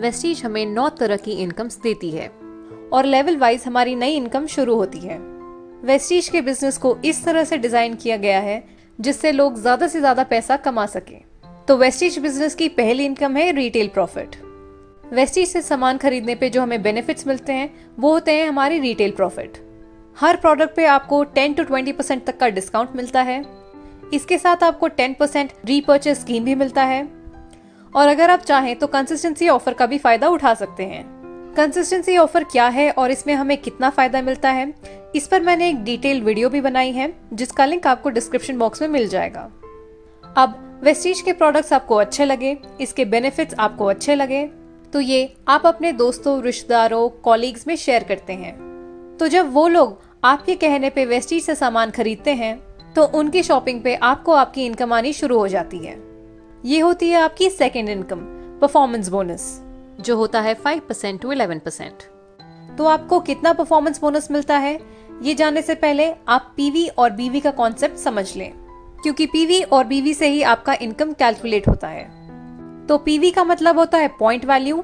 Vestige हमें 9 तरह की इनकम्स देती है और लेवल वाइज हमारी नई इनकम शुरू होती है। वेस्टीज के बिजनेस को इस तरह से डिजाइन किया गया है जिससे लोग ज्यादा से ज्यादा पैसा कमा सके। तो वेस्टीज बिजनेस की पहली इनकम है रिटेल प्रॉफिट। वेस्टीज से सामान खरीदने पे जो हमें बेनिफिट्स मिलते हैं वो होते हैं हमारी रिटेल प्रॉफिट। हर प्रोडक्ट पे आपको 10 to 20% तक का डिस्काउंट मिलता है। इसके साथ आपको 10% रीपर्चेस स्कीम भी मिलता है और अगर आप चाहें तो कंसिस्टेंसी ऑफर का भी फायदा उठा सकते हैं। कंसिस्टेंसी ऑफर क्या है और इसमें हमें कितना फायदा मिलता है, इस पर मैंने एक डिटेल वीडियो भी बनाई है जिसका लिंक आपको डिस्क्रिप्शन बॉक्स में मिल जाएगा। अब वेस्टीज के प्रोडक्ट्स आपको अच्छे लगे, इसके बेनिफिट्स आपको अच्छे लगे तो ये आप अपने दोस्तों, रिश्तेदारों, कॉलीग्स में शेयर करते हैं। तो जब वो लोग आपके कहने पे वेस्टीज से सामान खरीदते हैं तो उनकी शॉपिंग पे आपको आपकी इनकम आनी शुरू हो जाती है। ये होती है आपकी सेकेंड इनकम, परफॉर्मेंस बोनस, जो होता है 5% to 11%। तो आपको कितना परफॉर्मेंस बोनस मिलता है ये जानने से पहले आप पीवी और बीवी का कॉन्सेप्ट समझ लें, क्योंकि पीवी और बीवी से ही आपका इनकम कैलकुलेट होता है। तो पीवी का मतलब होता है पॉइंट वैल्यू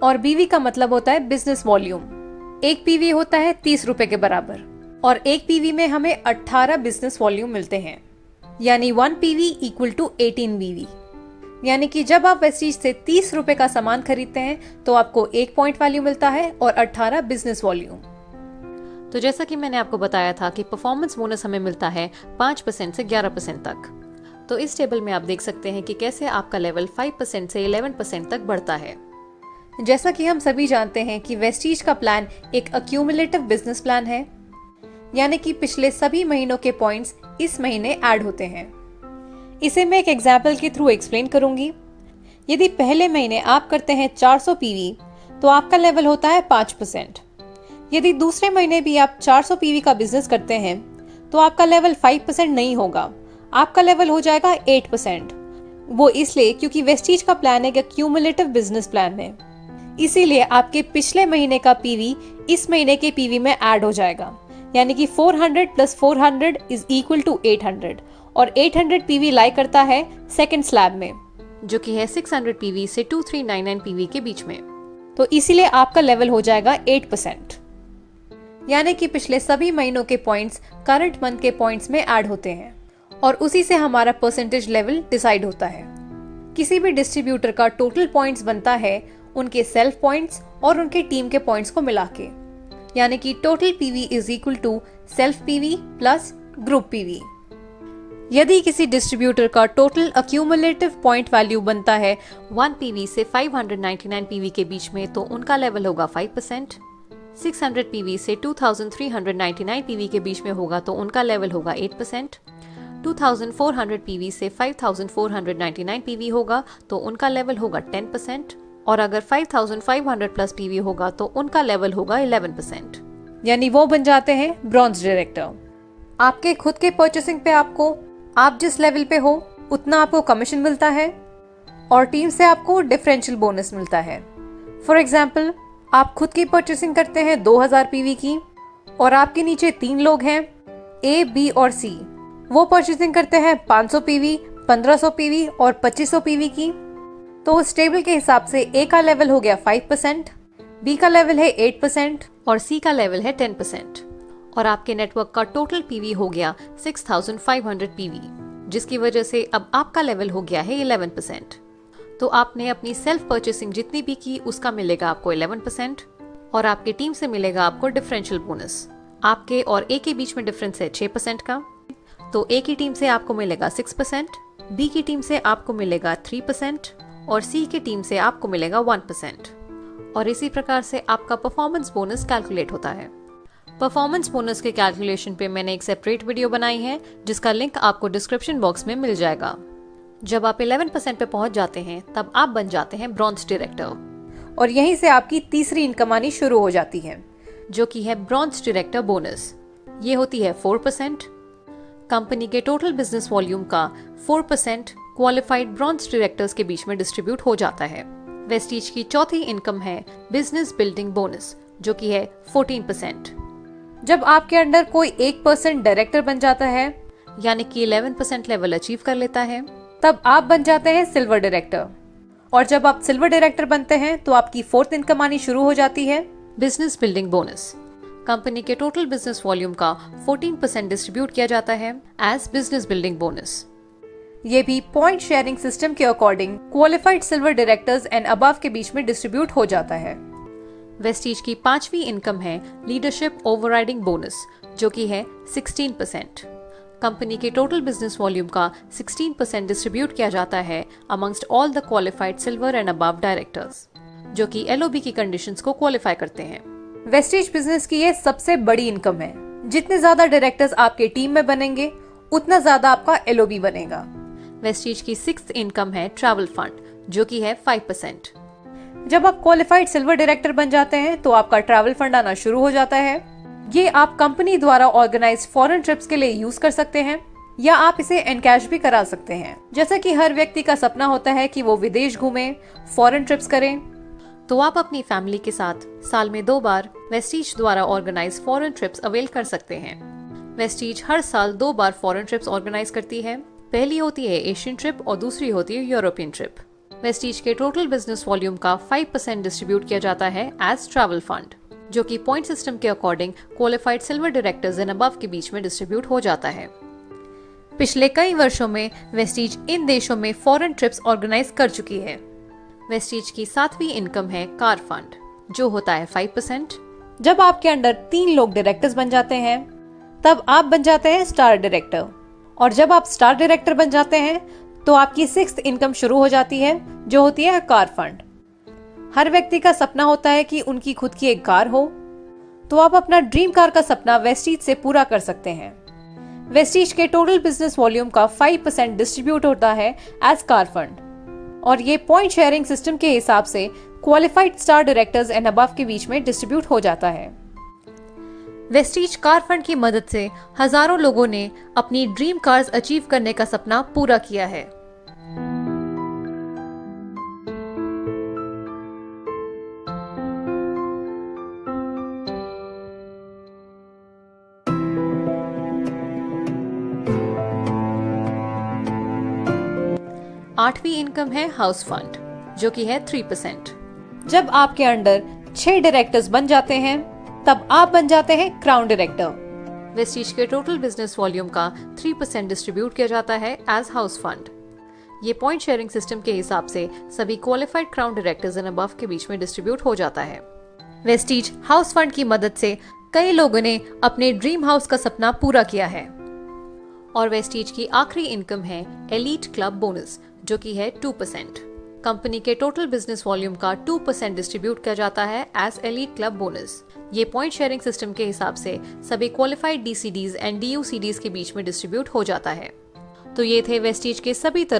और बीवी का मतलब होता है बिजनेस वॉल्यूम। एक पीवी होता है 30 रुपए के बराबर और एक पीवी में हमें 18 बिजनेस वॉल्यूम मिलते हैं, यानी 1 पीवी इक्वल टू 18 बीवी। यानी कि जब आप वेस्टीज से 30 रुपए का सामान खरीदते हैं तो आपको 1 पॉइंट वैल्यू मिलता है और 18 बिजनेस वॉल्यूम। तो जैसा कि मैंने आपको बताया था कि परफॉर्मेंस बोनस हमें मिलता है 5% से 11% तक। तो इस टेबल में आप देख सकते हैं कि कैसे आपका लेवल 5% से 11% तक बढ़ता है। जैसा कि हम सभी जानते हैं कि वेस्टीज का प्लान एक अक्यूमुलेटिव बिजनेस प्लान है, यानी कि पिछले सभी महीनों के पॉइंट्स इस महीने ऐड होते हैं। इसे मैं एक एग्जाम्पल के थ्रू एक्सप्लेन करूंगी। यदि पहले महीने आप करते हैं 400 पीवी तो आपका लेवल होता है 5%। यदि दूसरे महीने भी आप 400 पीवी का बिजनेस करते हैं तो आपका लेवल 5% नहीं होगा, आपका लेवल हो जाएगा 8%। वो इसलिए क्योंकि वेस्टीज का प्लान एक क्यूमुलेटिव बिजनेस प्लान है, इसीलिए आपके पिछले महीने का पीवी इस महीने के पीवी में ऐड हो जाएगा। यानी कि 400 + 400 इज इक्वल टू 800 और 800 पीवी लाई करता है सेकंड स्लैब में, जो कि है 600 पीवी से 2399 पीवी के बीच में। तो इसीलिए आपका लेवल हो जाएगा 8%। यानी कि पिछले सभी महीनों के पॉइंट्स करंट मंथ के पॉइंट्स में ऐड होते हैं और उसी से हमारा परसेंटेज लेवल डिसाइड होता है। किसी भी डिस्ट्रीब्यूटर का टोटल पॉइंट्स बनता है उनके सेल्फ पॉइंट्स और उनके टीम के पॉइंट्स को मिला के, यानी कि total PV is equal to self PV plus group PV. यदि किसी डिस्ट्रीब्यूटर का टोटल अक्यूमुलेटिव पॉइंट वैल्यू बनता है 1 पीवी से 599 पीवी के बीच में तो उनका लेवल होगा 5%। 600 पीवी से 2399 पीवी के बीच में होगा तो उनका लेवल होगा 8%। 2400 पीवी से 5499 पीवी होगा तो उनका लेवल होगा 10%। और अगर 5500 प्लस पीवी होगा तो उनका लेवल होगा 11%, यानी वो बन जाते हैं ब्रॉन्ज डायरेक्टर। आपके खुद के परचेसिंग पे आप जिस लेवल पे हो उतना आपको कमीशन मिलता है और टीम से आपको डिफरेंशियल बोनस मिलता है। फॉर एग्जाम्पल, आप खुद की परचेसिंग करते हैं 2000 पीवी की और आपके नीचे 3 लोग हैं, ए, बी और सी। वो परचेसिंग करते हैं 500 पीवी, 1500 पीवी और 2500 पीवी की। तो उस टेबल के हिसाब से ए का लेवल हो गया 5%, बी का लेवल है 8% और सी का लेवल है 10%। और आपके नेटवर्क का टोटल पीवी हो गया 6500 पीवी, जिसकी वजह से अब आपका लेवल हो गया है 11%। तो आपने अपनी सेल्फ परचेसिंग जितनी भी की उसका मिलेगा आपको 11% और आपकी टीम से मिलेगा आपको डिफरेंशियल बोनस। आपके और ए के बीच में डिफरेंस है 6% का, तो ए की टीम से आपको मिलेगा 6%, बी की टीम से आपको मिलेगा 3% और सी की टीम से आपको मिलेगा 1%। और इसी प्रकार से आपका परफॉर्मेंस बोनस कैलकुलेट होता है। परफॉर्मेंस बोनस के कैलकुलेशन पे मैंने एक सेपरेट वीडियो बनाई है जिसका लिंक आपको डिस्क्रिप्शन बॉक्स में मिल जाएगा। जब आप 11% पे पहुंच जाते हैं तब आप बन जाते हैं ब्रॉन्ज डायरेक्टर और यहीं से आपकी तीसरी इनकम आनी शुरू हो जाती है, जो कि है ब्रॉन्ज डायरेक्टर बोनस। ये होती है 4%। कंपनी के टोटल बिजनेस वॉल्यूम का 4% क्वालिफाइड ब्रॉन्ज डायरेक्टर्स के बीच में डिस्ट्रीब्यूट हो जाता है। वेस्टीज की चौथी इनकम है बिजनेस बिल्डिंग बोनस, जो कि है 14%। जब आपके अंडर कोई 1% डायरेक्टर बन जाता है, यानी कि 11% लेवल अचीव कर लेता है, तब आप बन जाते हैं सिल्वर डायरेक्टर और जब आप सिल्वर डायरेक्टर बनते हैं तो आपकी 4th इनकम आनी शुरू हो जाती है बिजनेस बिल्डिंग बोनस। कंपनी के टोटल बिजनेस वॉल्यूम का 14% डिस्ट्रीब्यूट किया जाता है एज बिजनेस बिल्डिंग बोनस। ये भी पॉइंट शेयरिंग सिस्टम के according qualified silver directors and above के बीच में डिस्ट्रीब्यूट हो जाता है। वेस्टीज की 5वीं इनकम है लीडरशिप ओवरराइडिंग बोनस, जो कि है 16%। कंपनी के टोटल बिजनेस वॉल्यूम का 16% डिस्ट्रीब्यूट किया जाता है amongst all the qualified silver and above directors, जो कि LOB की कंडीशंस को क्वालिफाई करते हैं। वेस्टीज बिजनेस की ये सबसे बड़ी इनकम है। जितने ज्यादा डायरेक्टर्स आपके टीम में बनेंगे उतना ज्यादा आपका LOB बनेगा। वेस्टीज की 6th इनकम है ट्रैवल फंड, जो कि है 5%। जब आप क्वालिफाइड सिल्वर डायरेक्टर बन जाते हैं तो आपका ट्रैवल फंड आना शुरू हो जाता है। ये आप कंपनी द्वारा ऑर्गेनाइज फॉरेन ट्रिप्स के लिए यूज कर सकते हैं या आप इसे एनकैश भी करा सकते हैं। जैसा कि हर व्यक्ति का सपना होता है कि वो विदेश घूमे, फॉरेन ट्रिप्स करें, तो आप अपनी फैमिली के साथ साल में 2 बार वेस्टीज द्वारा ऑर्गेनाइज फॉरेन ट्रिप्स अवेल कर सकते हैं। वेस्टीज हर साल 2 बार फॉरेन ट्रिप्स ऑर्गेनाइज करती है। पहली होती है एशियन ट्रिप और दूसरी होती है यूरोपियन ट्रिप। वेस्टीज के टोटल बिजनेस वॉल्यूम का 5% डिस्ट्रीब्यूट किया जाता है एज ट्रैवल फंड, जो कि पॉइंट सिस्टम के according qualified silver directors and above के बीच में डिस्ट्रीब्यूट हो जाता है। पिछले कई वर्षों में वेस्टीज इन देशों में फॉरेन ट्रिप्स ऑर्गेनाइज कर चुकी है। वेस्टीज की 7वीं इनकम है कार फंड, जो होता है 5%। जब आपके अंडर 3 लोग डायरेक्टर्स बन जाते हैं तब आप बन जाते हैं स्टार डायरेक्टर, और जब आप स्टार डायरेक्टर बन जाते हैं तो आपकी 6th इनकम शुरू हो जाती है, जो होती है कार फंड। हर व्यक्ति का सपना होता है कि उनकी खुद की एक कार हो, तो आप अपना ड्रीम कार का सपना वेस्टीज से पूरा कर सकते हैं। वेस्टीज के टोटल बिजनेस वॉल्यूम का 5% डिस्ट्रीब्यूट होता है एज कार फंड, और ये पॉइंट शेयरिंग सिस्टम के हिसाब से qualified star directors and above के बीच में डिस्ट्रीब्यूट हो जाता है। वेस्टीज कार फंड की मदद से हजारों लोगों ने अपनी ड्रीम कार्स अचीव करने का सपना पूरा किया है। आठवीं इनकम है हाउस फंड, जो कि है 3%। जब आपके अंडर 6 डायरेक्टर्स बन जाते हैं तब आप बन जाते हैं क्राउन डायरेक्टर। वेस्टीज के टोटल बिजनेस वॉल्यूम का 3% डिस्ट्रीब्यूट किया जाता है एज हाउस फंड। ये पॉइंट शेयरिंग सिस्टम के हिसाब से सभी qualified crown directors and above के बीच में डिस्ट्रीब्यूट हो जाता है। वेस्टीज हाउस फंड की मदद से कई लोगों ने अपने ड्रीम हाउस का सपना पूरा किया है। और वेस्टीज की आखिरी इनकम है एलीट क्लब बोनस, जो कि है 2%। कंपनी के टोटल बिजनेस वॉल्यूम का 2% डिस्ट्रीब्यूट किया जाता है एज एलीट क्लब बोनस। ये पॉइंट शेयरिंग सिस्टम के हिसाब से सभी क्वालिफाइड DCDs एंड DUCDs के बीच में डिस्ट्रीब्यूट हो जाता है। तो ये थे वेस्टीज के सभी तरह